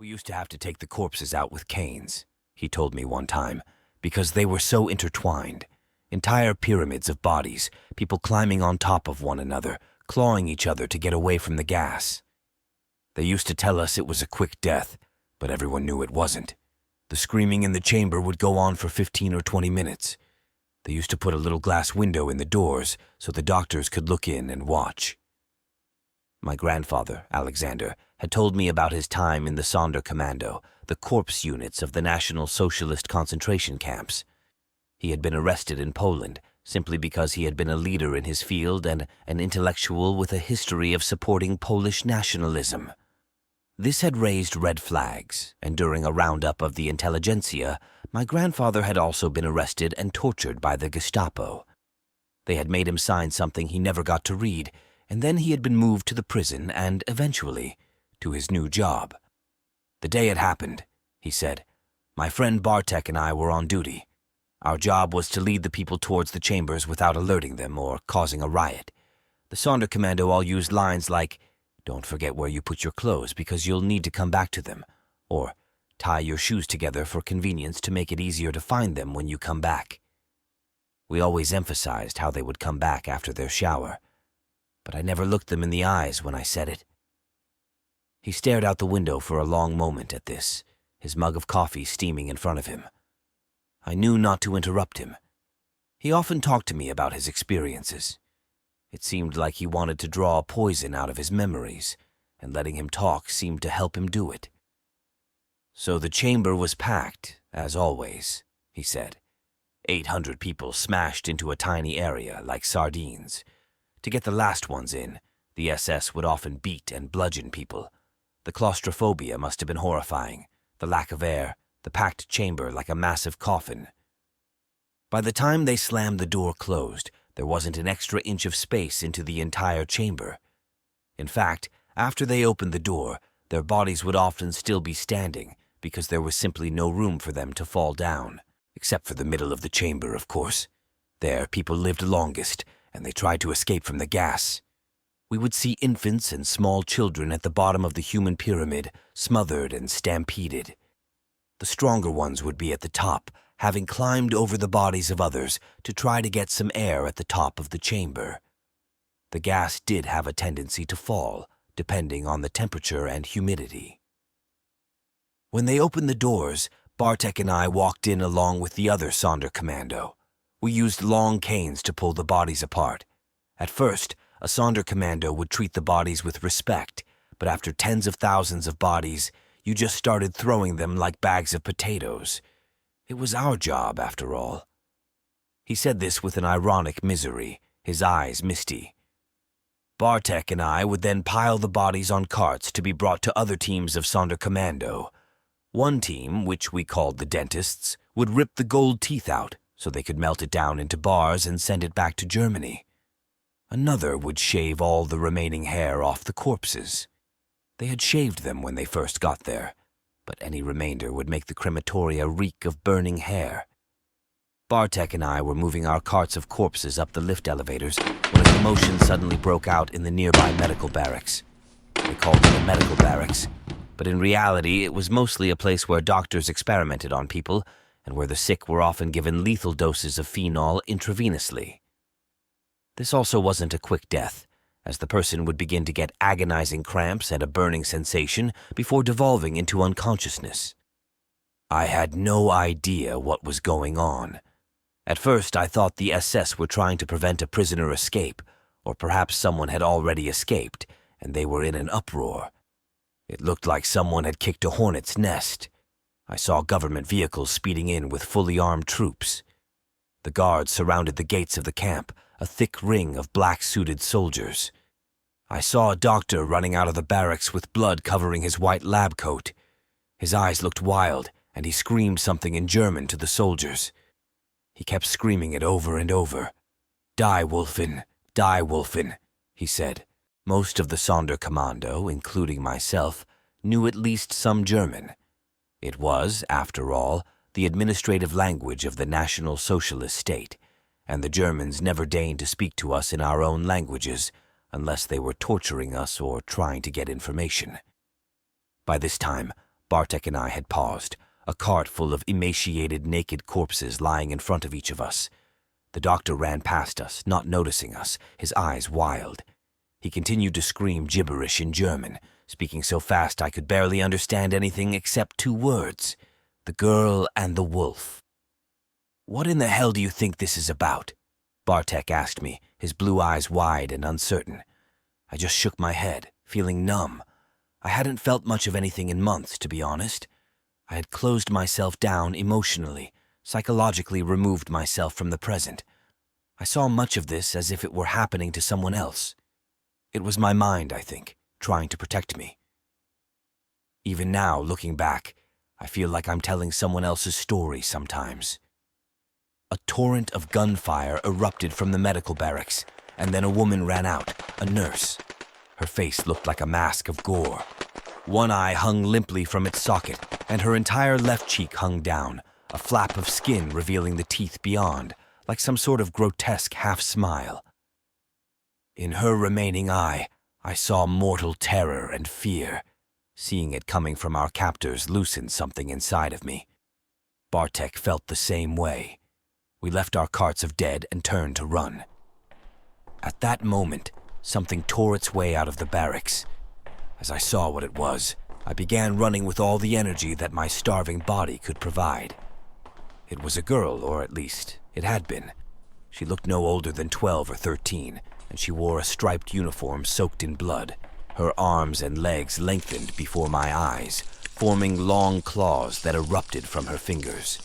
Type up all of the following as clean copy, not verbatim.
We used to have to take the corpses out with canes, he told me one time, because they were so intertwined. Entire pyramids of bodies, people climbing on top of one another, clawing each other to get away from the gas. They used to tell us it was a quick death, but everyone knew it wasn't. The screaming in the chamber would go on for 15 or 20 minutes. They used to put a little glass window in the doors so the doctors could look in and watch. My grandfather, Alexander, had told me about his time in the Sonderkommando, the corpse units of the National Socialist concentration camps. He had been arrested in Poland simply because he had been a leader in his field and an intellectual with a history of supporting Polish nationalism. This had raised red flags, and during a roundup of the intelligentsia, my grandfather had also been arrested and tortured by the Gestapo. They had made him sign something he never got to read, and then he had been moved to the prison and, eventually, to his new job. The day it happened, he said, my friend Bartek and I were on duty. Our job was to lead the people towards the chambers without alerting them or causing a riot. The Sonderkommando all used lines like, "Don't forget where you put your clothes because you'll need to come back to them," or "Tie your shoes together for convenience to make it easier to find them when you come back." We always emphasized how they would come back after their shower, but I never looked them in the eyes when I said it. He stared out the window for a long moment at this, his mug of coffee steaming in front of him. I knew not to interrupt him. He often talked to me about his experiences. It seemed like he wanted to draw poison out of his memories, and letting him talk seemed to help him do it. So the chamber was packed, as always, he said. 800 people smashed into a tiny area like sardines. To get the last ones in, the SS would often beat and bludgeon people. The claustrophobia must have been horrifying, the lack of air, the packed chamber like a massive coffin. By the time they slammed the door closed, there wasn't an extra inch of space into the entire chamber. In fact, after they opened the door, their bodies would often still be standing because there was simply no room for them to fall down, except for the middle of the chamber, of course. There, people lived longest, and they tried to escape from the gas. We would see infants and small children at the bottom of the human pyramid, smothered and stampeded. The stronger ones would be at the top, having climbed over the bodies of others to try to get some air at the top of the chamber. The gas did have a tendency to fall, depending on the temperature and humidity. When they opened the doors, Bartek and I walked in along with the other Sonderkommando. We used long canes to pull the bodies apart. At first, a Sonderkommando would treat the bodies with respect, but after tens of thousands of bodies, you just started throwing them like bags of potatoes. It was our job, after all. He said this with an ironic misery, his eyes misty. Bartek and I would then pile the bodies on carts to be brought to other teams of Sonderkommando. One team, which we called the dentists, would rip the gold teeth out so they could melt it down into bars and send it back to Germany. Another would shave all the remaining hair off the corpses. They had shaved them when they first got there, but any remainder would make the crematoria reek of burning hair. Bartek and I were moving our carts of corpses up the lift elevators when a commotion suddenly broke out in the nearby medical barracks. They called it a medical barracks, but in reality it was mostly a place where doctors experimented on people and where the sick were often given lethal doses of phenol intravenously. This also wasn't a quick death, as the person would begin to get agonizing cramps and a burning sensation before devolving into unconsciousness. I had no idea what was going on. At first, I thought the SS were trying to prevent a prisoner escape, or perhaps someone had already escaped, and they were in an uproar. It looked like someone had kicked a hornet's nest. I saw government vehicles speeding in with fully armed troops. The guards surrounded the gates of the camp, a thick ring of black-suited soldiers. I saw a doctor running out of the barracks with blood covering his white lab coat. His eyes looked wild, and he screamed something in German to the soldiers. He kept screaming it over and over. Die, Wolfen, he said. Most of the Sonderkommando, including myself, knew at least some German. It was, after all, the administrative language of the National Socialist State, and the Germans never deigned to speak to us in our own languages unless they were torturing us or trying to get information. By this time, Bartek and I had paused, a cart full of emaciated, naked corpses lying in front of each of us. The doctor ran past us, not noticing us, his eyes wild. He continued to scream gibberish in German, speaking so fast I could barely understand anything except 2 words: the girl and the wolf. "What in the hell do you think this is about?" Bartek asked me, his blue eyes wide and uncertain. I just shook my head, feeling numb. I hadn't felt much of anything in months, to be honest. I had closed myself down emotionally, psychologically removed myself from the present. I saw much of this as if it were happening to someone else. It was my mind, I think, trying to protect me. Even now, looking back, I feel like I'm telling someone else's story sometimes. A torrent of gunfire erupted from the medical barracks, and then a woman ran out, a nurse. Her face looked like a mask of gore. One eye hung limply from its socket, and her entire left cheek hung down, a flap of skin revealing the teeth beyond, like some sort of grotesque half-smile. In her remaining eye, I saw mortal terror and fear. Seeing it coming from our captors loosened something inside of me. Bartek felt the same way. We left our carts of dead and turned to run. At that moment, something tore its way out of the barracks. As I saw what it was, I began running with all the energy that my starving body could provide. It was a girl, or at least, it had been. She looked no older than 12 or 13, and she wore a striped uniform soaked in blood. Her arms and legs lengthened before my eyes, forming long claws that erupted from her fingers.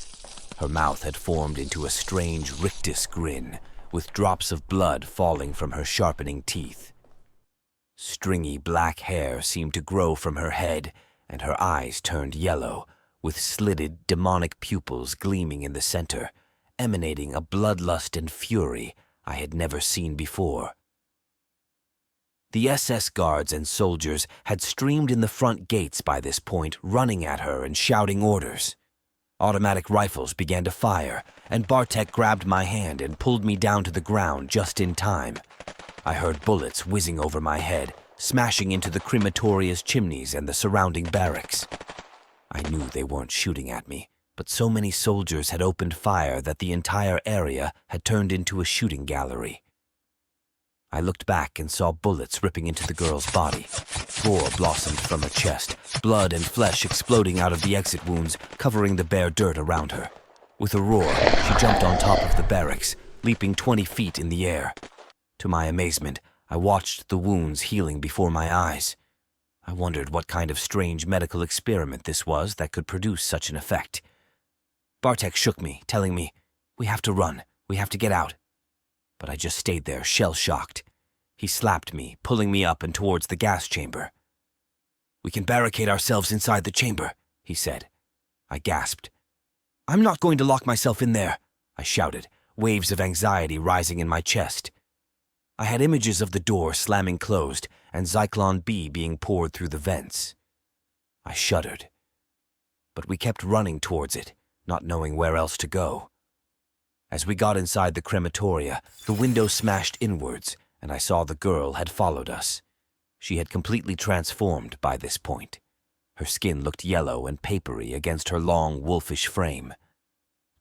Her mouth had formed into a strange rictus grin, with drops of blood falling from her sharpening teeth. Stringy black hair seemed to grow from her head, and her eyes turned yellow, with slitted demonic pupils gleaming in the center, emanating a bloodlust and fury I had never seen before. The SS guards and soldiers had streamed in the front gates by this point, running at her and shouting orders. Automatic rifles began to fire, and Bartek grabbed my hand and pulled me down to the ground just in time. I heard bullets whizzing over my head, smashing into the crematoria's chimneys and the surrounding barracks. I knew they weren't shooting at me, but so many soldiers had opened fire that the entire area had turned into a shooting gallery. I looked back and saw bullets ripping into the girl's body. Gore blossomed from her chest, blood and flesh exploding out of the exit wounds, covering the bare dirt around her. With a roar, she jumped on top of the barracks, leaping 20 feet in the air. To my amazement, I watched the wounds healing before my eyes. I wondered what kind of strange medical experiment this was that could produce such an effect. Bartek shook me, telling me, "We have to run. We have to get out." But I just stayed there, shell-shocked. He slapped me, pulling me up and towards the gas chamber. "We can barricade ourselves inside the chamber," he said. I gasped. "I'm not going to lock myself in there," I shouted, waves of anxiety rising in my chest. I had images of the door slamming closed and Zyklon B being poured through the vents. I shuddered. But we kept running towards it, not knowing where else to go. As we got inside the crematoria, the window smashed inwards, and I saw the girl had followed us. She had completely transformed by this point. Her skin looked yellow and papery against her long, wolfish frame.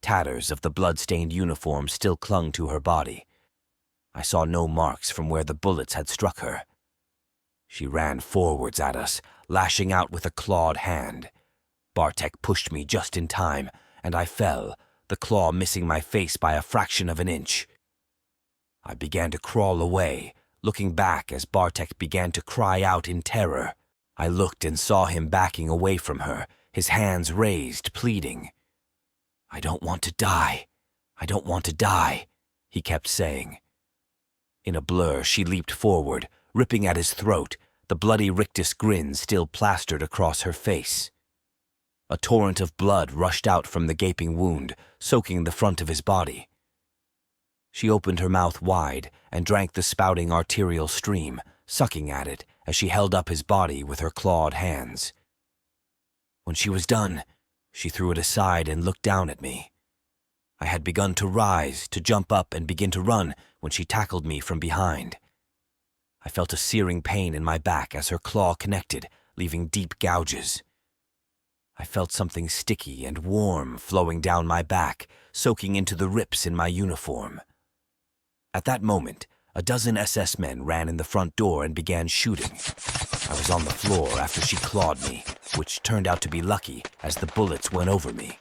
Tatters of the blood-stained uniform still clung to her body. I saw no marks from where the bullets had struck her. She ran forwards at us, lashing out with a clawed hand. Bartek pushed me just in time, and I fell, the claw missing my face by a fraction of an inch. I began to crawl away, looking back as Bartek began to cry out in terror. I looked and saw him backing away from her, his hands raised, pleading. "I don't want to die. I don't want to die," he kept saying. In a blur, she leaped forward, ripping at his throat, the bloody rictus grin still plastered across her face. A torrent of blood rushed out from the gaping wound, soaking the front of his body. She opened her mouth wide and drank the spouting arterial stream, sucking at it as she held up his body with her clawed hands. When she was done, she threw it aside and looked down at me. I had begun to rise, to jump up and begin to run when she tackled me from behind. I felt a searing pain in my back as her claw connected, leaving deep gouges. I felt something sticky and warm flowing down my back, soaking into the rips in my uniform. At that moment, a dozen SS men ran in the front door and began shooting. I was on the floor after she clawed me, which turned out to be lucky as the bullets went over me.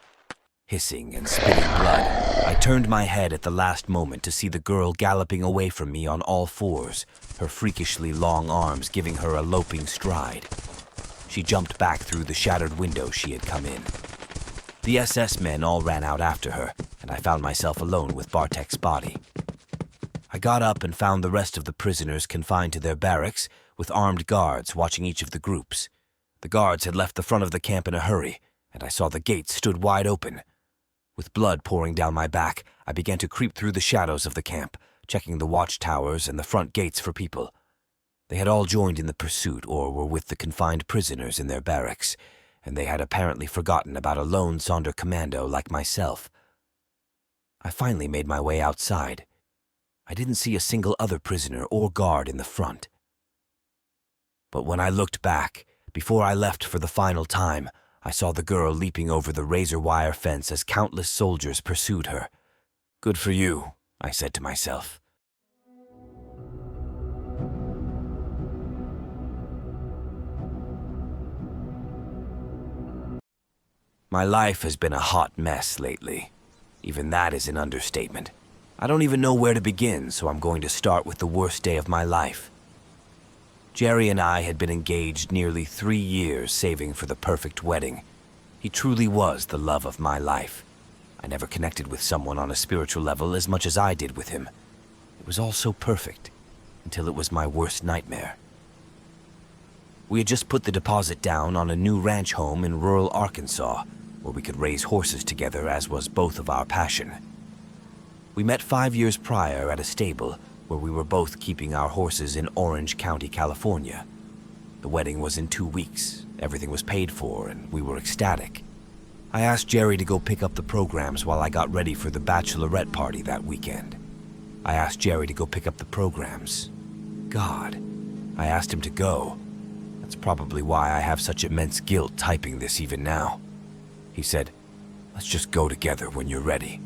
Hissing and spitting blood, I turned my head at the last moment to see the girl galloping away from me on all fours, her freakishly long arms giving her a loping stride. She jumped back through the shattered window she had come in. The SS men all ran out after her, and I found myself alone with Bartek's body. I got up and found the rest of the prisoners confined to their barracks, with armed guards watching each of the groups. The guards had left the front of the camp in a hurry, and I saw the gates stood wide open. With blood pouring down my back, I began to creep through the shadows of the camp, checking the watchtowers and the front gates for people. They had all joined in the pursuit or were with the confined prisoners in their barracks, and they had apparently forgotten about a lone Sonderkommando like myself. I finally made my way outside. I didn't see a single other prisoner or guard in the front. But when I looked back, before I left for the final time, I saw the girl leaping over the razor wire fence as countless soldiers pursued her. Good for you, I said to myself. My life has been a hot mess lately. Even that is an understatement. I don't even know where to begin, so I'm going to start with the worst day of my life. Jerry and I had been engaged nearly 3 years, saving for the perfect wedding. He truly was the love of my life. I never connected with someone on a spiritual level as much as I did with him. It was all so perfect, until it was my worst nightmare. We had just put the deposit down on a new ranch home in rural Arkansas, where we could raise horses together, as was both of our passion. We met 5 years prior at a stable, where we were both keeping our horses in Orange County, California. The wedding was in 2 weeks, everything was paid for, and we were ecstatic. I asked Jerry to go pick up the programs while I got ready for the bachelorette party that weekend. I asked Jerry to go pick up the programs. God, I asked him to go. That's probably why I have such immense guilt typing this even now. He said, "Let's just go together when you're ready."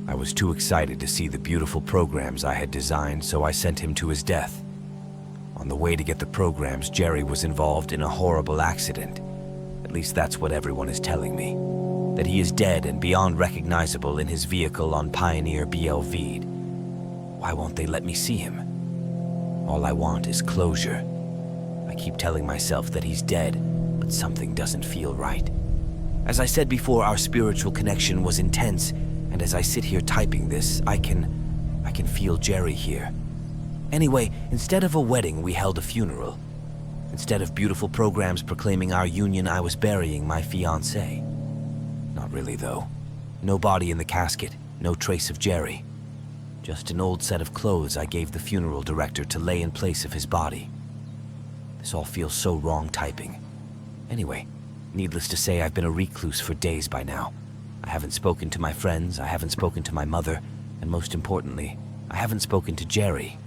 I was too excited to see the beautiful programs I had designed, so I sent him to his death. On the way to get the programs, Jerry was involved in a horrible accident. At least that's what everyone is telling me. That he is dead and beyond recognizable in his vehicle on Pioneer BLV'd. Why won't they let me see him? All I want is closure. I keep telling myself that he's dead, but something doesn't feel right. As I said before, our spiritual connection was intense, and as I sit here typing this, I can feel Jerry here. Anyway, instead of a wedding, we held a funeral. Instead of beautiful programs proclaiming our union, I was burying my fiancée. Not really, though. No body in the casket, no trace of Jerry. Just an old set of clothes I gave the funeral director to lay in place of his body. This all feels so wrong typing. Anyway, needless to say, I've been a recluse for days by now. I haven't spoken to my friends, I haven't spoken to my mother, and most importantly, I haven't spoken to Jerry.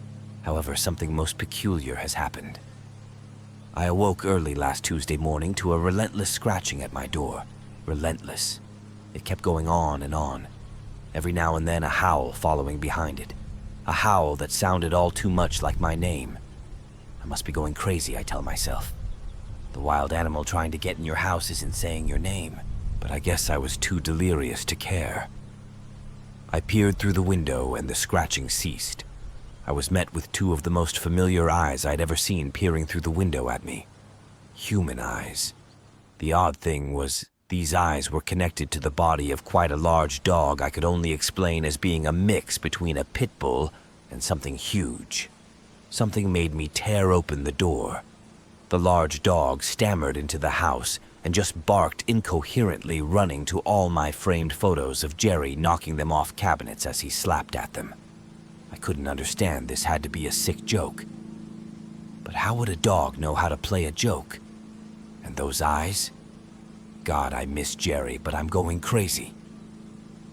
However, something most peculiar has happened. I awoke early last Tuesday morning to a relentless scratching at my door. Relentless. It kept going on and on. Every now and then a howl following behind it. A howl that sounded all too much like my name. I must be going crazy, I tell myself. The wild animal trying to get in your house isn't saying your name, but I guess I was too delirious to care. I peered through the window and the scratching ceased. I was met with 2 of the most familiar eyes I'd ever seen peering through the window at me. Human eyes. The odd thing was, these eyes were connected to the body of quite a large dog I could only explain as being a mix between a pit bull and something huge. Something made me tear open the door. The large dog stammered into the house and just barked incoherently, running to all my framed photos of Jerry knocking them off cabinets as he slapped at them. I couldn't understand this had to be a sick joke. But how would a dog know how to play a joke? And those eyes? God, I miss Jerry, but I'm going crazy.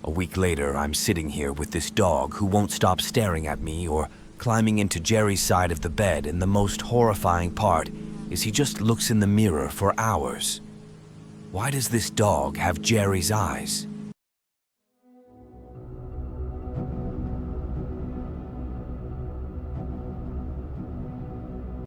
A week later, I'm sitting here with this dog who won't stop staring at me or climbing into Jerry's side of the bed, and the most horrifying part is he just looks in the mirror for hours. Why does this dog have Jerry's eyes?